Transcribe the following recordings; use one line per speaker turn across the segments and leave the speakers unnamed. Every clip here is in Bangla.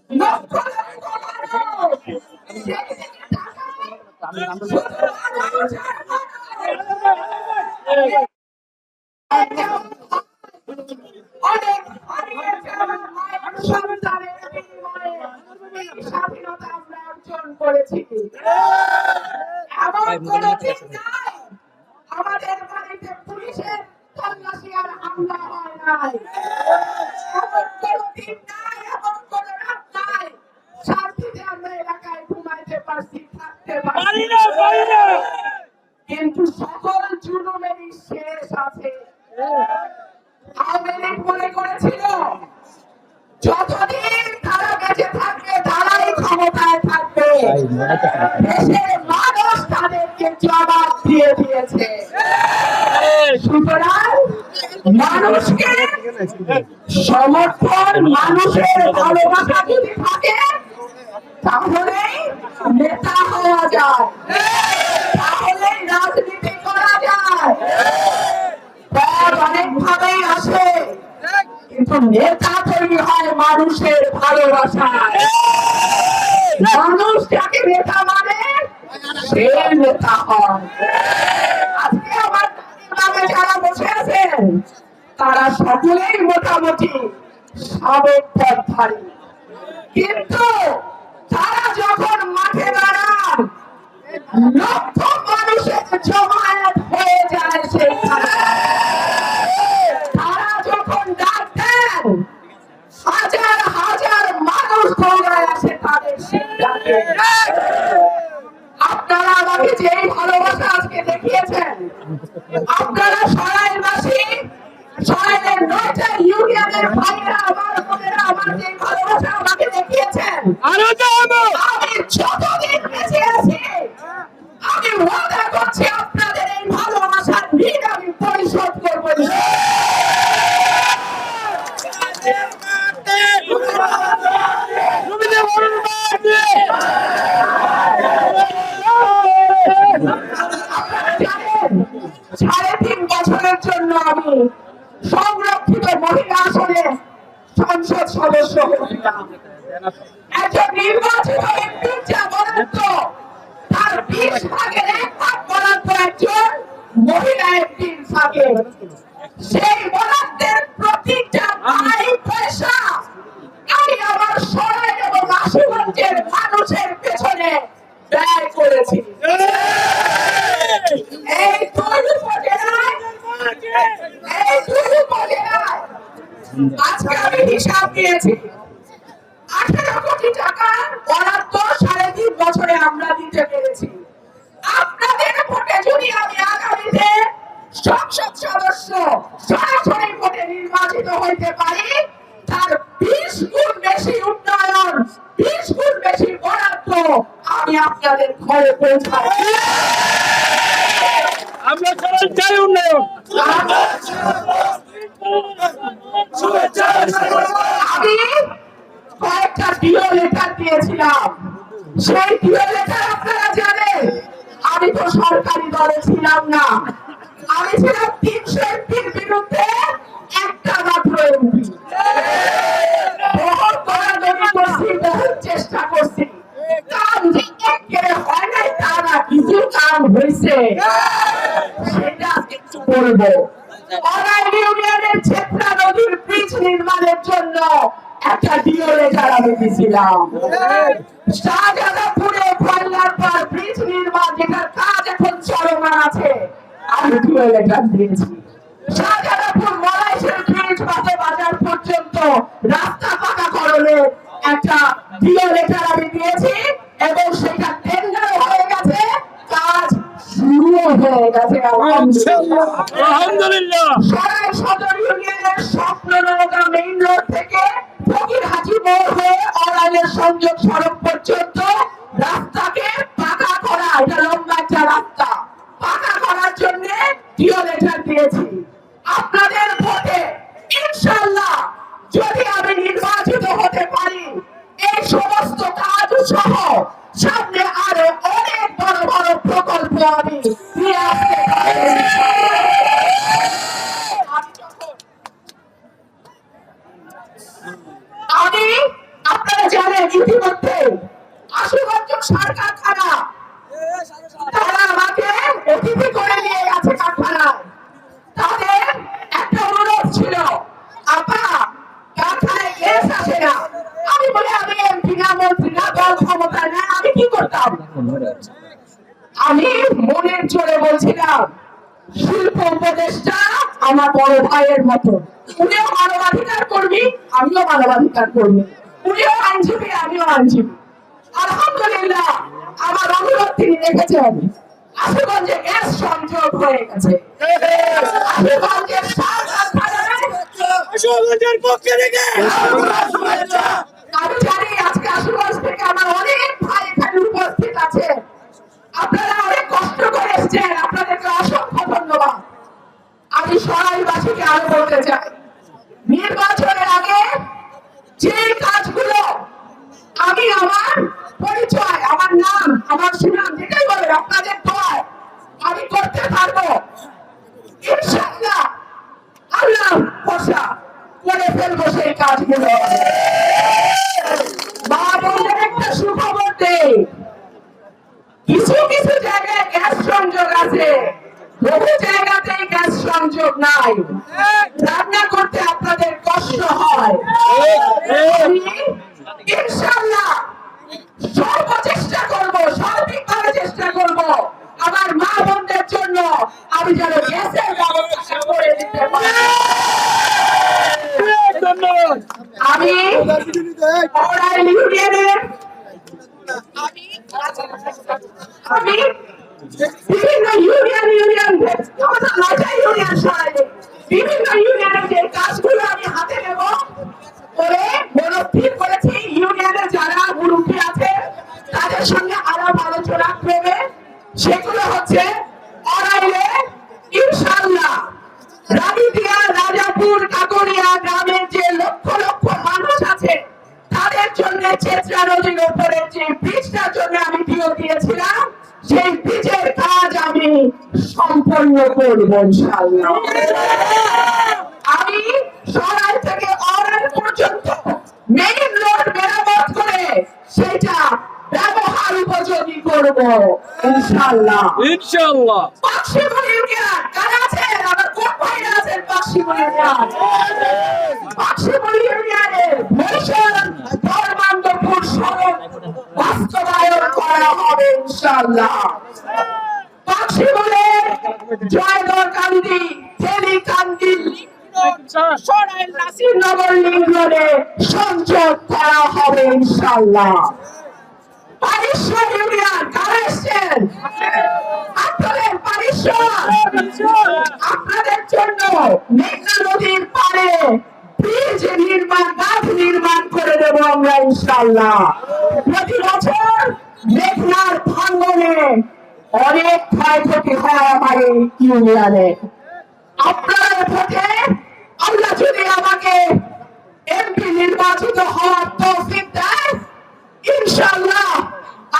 লক্ষ লক্ষ মানুষ সেদিকে তাকায়, শুধু মানুষ আর মানুষ। অনেক হারিয়ে যাওয়া মায়ের সন্তানের বিনিময়ে এই স্বাধীনতা আমরা অর্জন করেছি। এমন কোন দিন নাই আমাদের বাড়িতে পুলিশের তল্লাশি আর হামলা হয় নাই। এমন কোন দিন নাই, এমন কোন রাত নাই শান্তিতে আমরা এলাকায় ঘুমাইতে পারছি, থাকতে পারছি। কিন্তু সকল জুলুমেরই শেষ আছে। আওয়ামী লীগ মনে করেছিল যতদিন তারা বেঁচে থাকবে তারাই ক্ষমতায় থাকবে, দেশের মানুষ তাদেরকে জবাব দিয়ে দিয়েছে। সুতরাং মানুষকে সমর্থন, মানুষের ভালোবাসা যদি থাকে তাহলেই নেতা হওয়া যায়, তাহলেই রাজনীতি করা যায়। অনেক ভাবেই আসে, কিন্তু নেতা তৈরি হয় মানুষের ভালোবাসায়। মানুষ যাকে নেতা মানে সে নেতা হয়। আজকে আমার নামে যারা বসে আছেন তারা সকলেই মোটামুটি সাবেক পদধারী, কিন্তু তারা যখন মাঠে দাঁড়ান লক্ষ মানুষের জমায়েত হয়ে যায় সেইখানে। তারা যখন ডাক দেন হাজার হাজার মানুষ দৌড়ায় আসে তাদের সেই ডাকে। আপনারা আমাকে যেই ভালোবাসা আজকে দেখিয়েছেন, আপনারা সরাইলবাসী, সরাইলের 9টা ইউনিয়নের ভাইরা, আমার বোনেরা, আমার যেই ভালোবাসা আমাকে দেখিয়েছেন, আমি যতদিন বেঁচে আছি আমি ওয়াদা করছি আপনাদের এই ভালোবাসার ঋণ আমি পরিশোধ করব। সাড়ে 3 বছরের জন্য আমি সংরক্ষিত মহিলা আসনে সংসদ সদস্য হয়েছিলাম। একজন নির্বাচিত এমপির যা বরাদ্দ তার 20 ভাগের 1 ভাগ বরাদ্দ একজন মহিলা এমপির থাকে। সেই বরাদ্দের প্রতিটা পয়সা আমি আমার সরাইল এবং আশুগঞ্জের মানুষের পেছনে ব্যয় করেছি। এই দুই উপজেলায় আজকে আমি হিসাব দিয়েছি 18 কোটি টাকা বরাদ্দ 3.5 বছরে আমরা দিতে পেরেছি। আপনাদের ভোটে যদি আমি আগামীতে সংসদ সদস্য সরাসরি ভোটে নির্বাচিত হইতে পারি, তার 20 গুণ বেশি উন্নয়ন, 20 গুণ বেশি বরাদ্দ আমি আপনাদের ঘরে পৌঁছাবো।
আমরা সবাই চাই উন্নয়ন।
আমি কয়েকটা ডিও লেটার দিয়েছিলাম, সেই ডিও লেটার আপনারা জানেন। আমি তো সরকারি দলে ছিলাম না, আমি ছিলাম 300 এমপির বিরুদ্ধে একটা মাত্র এমপি। বহু দৌড়াদৌড়ি করছি, বহু চেষ্টা করছি, কাম যে একেবারে হয় নাই তা না, কিছু কাম হয়েছে সেটা একটু বলবো। অরাইল ইউনিয়নের ছেত্রা নদীর ব্রিজ নির্মাণের জন্য একটা ডিও লেটার আমি দিয়েছিলাম। শাহজাদাপুরে ফয়লার পর ব্রিজ নির্মাণ যেটার কাজ এখন চলমান আছে, আমি ডিও লেটার দিয়েছি। শাহজাদাপুর মলাইশের ব্রিজ বাজার পর্যন্ত রাস্তা পাকাকরণের একটা ডিও লেটার আমি দিয়েছি এবং সেটা টেন্ডার হয়ে গেছে, কাজ শুরু হয়ে গেছে
আলহামদুলিল্লাহ।
সরাইল সদর ইউনিয়নের স্বপ্ননগর মেইন রোড থেকে ফকিরহাটি মোড় হয়ে অরাইলের সংযোগ সড়ক পর্যন্ত রাস্তাকে পাকা করা, এটা লম্বা একটা রাস্তা, পাকা করার জন্য ডিও লেটার দিয়েছি। আপনাদের ভোটে ইনশাআল্লাহ যদি আমি নির্বাচিত হতে পারি, এই সমস্ত কাজ সহ সামনে আরো অনেক বড় বড় প্রকল্প আমি নিয়ে আসতে পারি। আমি আপনারা জানেন সার কারখানা, তারা আমাকে অতিথি করে নিয়ে গেছে কারখানায়। তাদের একটা অনুরোধ ছিল, আপা কারখানায় গ্যাস আসে না। আমি বলি আমি এমপি না, মন্ত্রী না, দল ক্ষমতা না, আমি কি করতাম? আমি মনের জোরে বলছিলাম, শিল্প উপদেষ্টা আমার বড় ভাইয়ের মতো, উনিও মানবাধিকার কর্মী, আমিও মানবাধিকার কর্মী, উনিও আইনজীবী, আমিও আইনজীবী। আলহামদুলিল্লাহ আমার অনুরোধ তিনি রেখেছেন। আশুগঞ্জে গ্যাস সংযোগ হয়ে গেছে। আশুগঞ্জের সার কারখানায়
আশুগঞ্জের পক্ষে থেকে
আমি জানি আজকে আশুগঞ্জ থেকে আমার অনেক ভাই এখানে উপস্থিত আছে। আপনারা অনেক কষ্ট করে এসেছেন, আপনাদেরকে অসংখ্য ধন্যবাদ। আমি সরাইবাসীকে আরো বলতে চাই, নির্বাচনের আগে যে কাজগুলো আমি আমার পরিচয়, আমার নাম, আমার সুনাম যেটাই বলেন আপনাদের দোয়ায় আমি করতে পারবো ইনশাআল্লাহ। আল্লাহ ভরসা করে ফেলবো সেই কাজগুলো। মা বললেন একটা সুখবর দেই, কিছু কিছু জায়গায় গ্যাস সংযোগ আছে, বহু জায়গাতেই গ্যাস সংযোগ নাই। রান্না করতে আপনাদের কষ্ট হয়। আমি ইনশাআল্লাহ সর্ব চেষ্টা করব, সার্বিকভাবে চেষ্টা করব আমার মা বোনদের জন্য আমি যেন গ্যাসের ব্যবস্থা করে দিতে পারি।
ধন্যবাদ।
আমি অরাইল ইউনিয়নের আমি বিভিন্ন ইউনিয়ন আমাদের নয়টা ইউনিয়ন সরাইলে বিভিন্ন ইউনিয়নের যে কাজগুলো আমি হাতে নেব করে মনস্থির করেছি। ইউনিয়নের যারা মুরব্বী আছে তাদের সঙ্গে আলাপ আলোচনা করবে। সেগুলো হচ্ছে অরাইলে ইনশাআল্লাহ রানীদিয়া, রাজাপুর, কাকরিয়া গ্রামের যে লক্ষ লক্ষ মানুষ আছে তাদের জন্য চেতরা নদীর উপরে যে ব্রিজটার জন্য আমি ডিও দিয়েছিলাম, সেই ব্রিজের কাজ আমি সম্পন্ন করব ইনশাআল্লাহ। আমি সরাই থেকে অরাইল পর্যন্ত মেইন রোড মেরামত করে সেটা ব্যবহার উপযোগী করব ইনশাআল্লাহ।
ইনশাআল্লাহ।
পাকশিমুল ইউনিয়ন কারা আছেন? আমার কোন ভাইরা আছেন পাকশিমুল ইউনিয়ন? পাকশিমুল ইউনিয়নের ভীষণ ধর্মান্তপুর সড়ক বাস্তবায়ন করা হবে ইনশাআল্লাহ। পাকশিমুলের জয়গড়কান্দি, তেলিকান্দি, সরাইল নাসিরনগর লিংক রোডে সংযোগ করা হবে ইনশাআল্লাহ। পারিশ্বর ইউনিয়ন কারা এসছেন? আপনাদের পারিশ্বর আপনাদের জন্য মেঘনা নদীর পাড়ে ব্রিজ নির্মাণ, বাঁধ নির্মাণ করে দেব আমরা ইনশাআল্লাহ। প্রতি বছর মেঘনার ভাঙনে অনেক ক্ষয়ক্ষতি হয় আমার এই ইউনিয়নে। আপনার ভোটে আল্লাহ যদি আমাকে এমপি নির্বাচিত হওয়ার তৌফিক দেয়, ইনশাআল্লাহ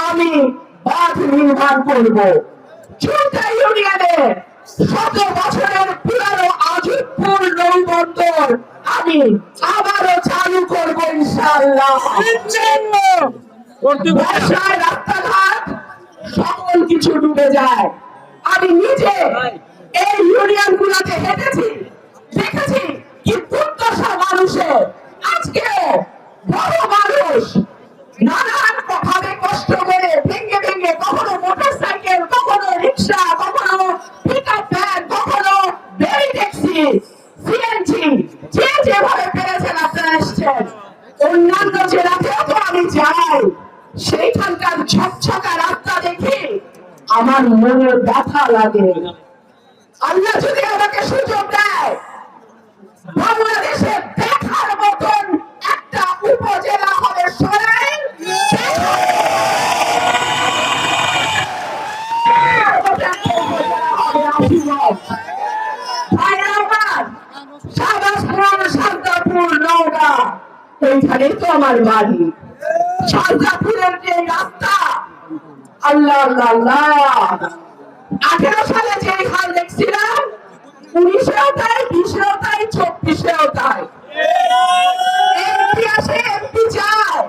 আমি বাঁধ নির্মাণ করব। চুলতা ইউনিয়নে 100 বছরের পুরানো আজিবপুর নৌবন্দর আমি আবারও চালু করব ইনশাআল্লাহ। বর্ষায় রাস্তাঘাট সকল কিছু ডুবে যায়। আমি নিজে এই ইউনিয়ন গুলাতে হেঁটেছি, দেখেছি কি দুর্দশা মানুষের। আজকেও বড় মানুষ নানান ভাবে কষ্ট করে ভেঙে ভেঙে, কখনো মোটরসাইকেল, কখনো রিক্সা, কখনো পিকআপ ভ্যান, কখনো বেবি ট্যাক্সি, সিএনজি, যে যেভাবে পেরেছেন আপনারা এসছেন। অন্যান্য জেলাতেও তো আমি যাই, সেইখানকার ঝকঝকা রাস্তা দেখে আমার মনে ব্যথা লাগে। আল্লাহ যদি আমাকে সুযোগ দেয়, বাংলাদেশে দেখার মতন একটা উপজেলা হবে সরাইল, শান্তাপুর, নওগাঁ, এইখানেই তো আমার বাড়ি। শান্তাপুরের যে রাস্তা, আল্লাহ আল্লাহ আল্লাহ, 18 সালে যে হাল দেখছিলাম, 19-এও তাই, 20-এও তাই, 24-এও তাই। এমপি আসে, এমপি যায়,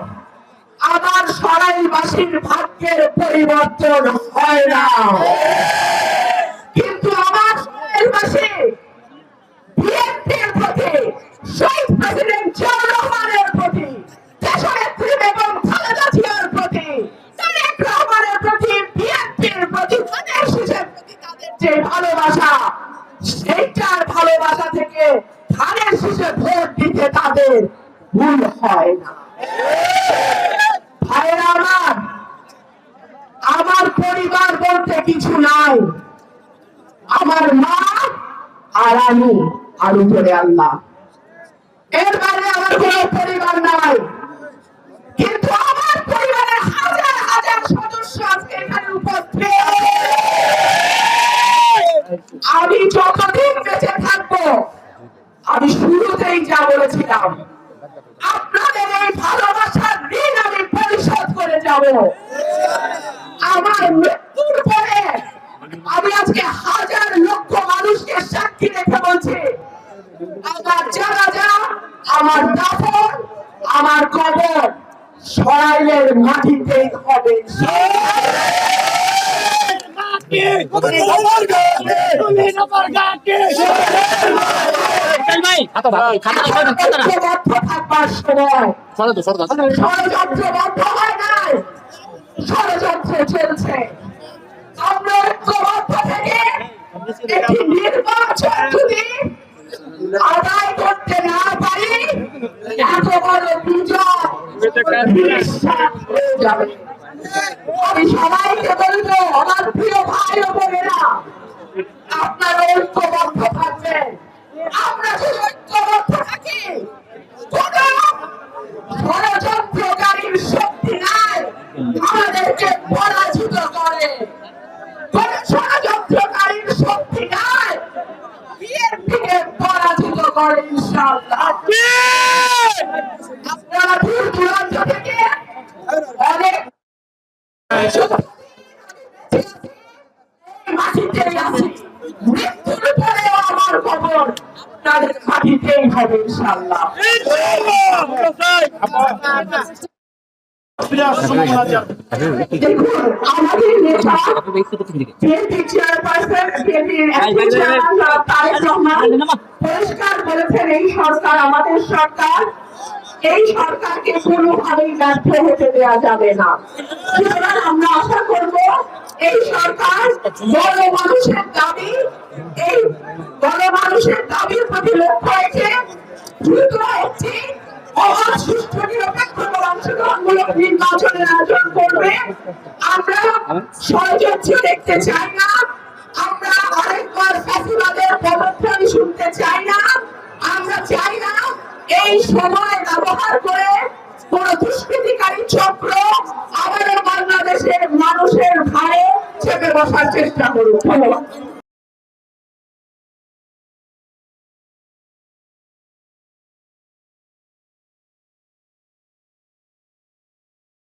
আবার সরাই টাঙ্গাইলবাসীর ভাগ্যের পরিবর্তন হয় না, কিন্তু আমার টাঙ্গাইলবাসী বিএনপির প্রতি, শহীদ প্রেসিডেন্ট জিয়াউর রহমানের প্রতি, দেশনেত্রী বেগম খালেদা জিয়ার প্রতি, তারেক রহমানের প্রতি, বিএনপির প্রতি, তাদের শিশুর প্রতি তাদের যে ভালোবাসা, সেইটার ভালোবাসা থেকে ধানের শীষে ভোট দিতে তাদের ভুল হয় না। ভাইয়েরা আমার পরিবার বলতে কিছু নাই, আমার মা আর আমি, আর উপরে আল্লাহ, এর বাইরে আমার কোন পরিবার নাই। কিন্তু আমার পরিবারের হাজার হাজার সদস্য আজকে এখানে উপস্থিত। আমি যতদিন বেঁচে থাকবো, আমি শুরুতেই যা বলেছিলাম, আপনাদের এই ভালোবাসার ঋণ আমি পরিশোধ করে যাব। আমার মৃত্যুর পরে আমি আজকে হাজার লক্ষ মানুষকে সাক্ষী রেখে বলছি, আমার জানাজা, আমার দাফন, আমার কবর সরাইলের মাটিতেই হবে। থাকবার সময় ষড়যন্ত্র হয় নাই, ষড়যন্ত্র চলছে। আমরা ঐক্যবদ্ধ থেকে একটি নির্বাচন যদি আদায় করতে না পারি, এত বড় বিজয় নিঃশ্বাস হয়ে যাবে। আমি সবাইকে বলবো, আমার প্রিয় ভাই ও বোনেরা, আপনারা ঐক্যবদ্ধ থাকবেন। আমরা যদি ঐক্যবদ্ধ থাকি, কোন ষড়যন্ত্রকারীর শক্তি নাই আমাদেরকে পরাজিত করে, কোন ষড়যন্ত্রকারীর শক্তি নাই বিএনপিকে পরাজিত করে ইনশাআল্লাহ। আপনারা দূর দূরান্ত থেকে অনেক মাটিতেই আছি, মৃত্যুর পরেও আমার খবর তাদের মাটিতেই হবে ইনশাআল্লাহ। দেখুন, আমাদের নেতা বিএনপি চেয়ারপারসন, বিএনপির অ্যাক্টিং চেয়ারম্যান তারেক রহমান পরিষ্কার বলেছেন, এই সরকার আমাদের সরকার, এই সরকারকে কোনোভাবেই ব্যর্থ হতে দেওয়া যাবে না। সুতরাং আমরা আশা করব, এই সরকার বড় মানুষের দাবি, এই বড় মানুষের দাবির প্রতি লক্ষ্য রেখে দ্রুত একটি অবাধ, সুষ্ঠু, নিরপেক্ষ এবং অংশগ্রহণমূলক নির্বাচনের আয়োজন করবে। আমরা ষড়যন্ত্র দেখতে চাই না, আমরা আরেকবার ফ্যাসিবাদের পদক্ষেপ শুনতে চাই না। আমরা চাই না এই সময় ব্যবহার করে কোন দুষ্কৃতিকারী চক্র আমাদের বাংলাদেশের মানুষের ঘাড়ে চেপে বসার চেষ্টা করুক। ধন্যবাদ।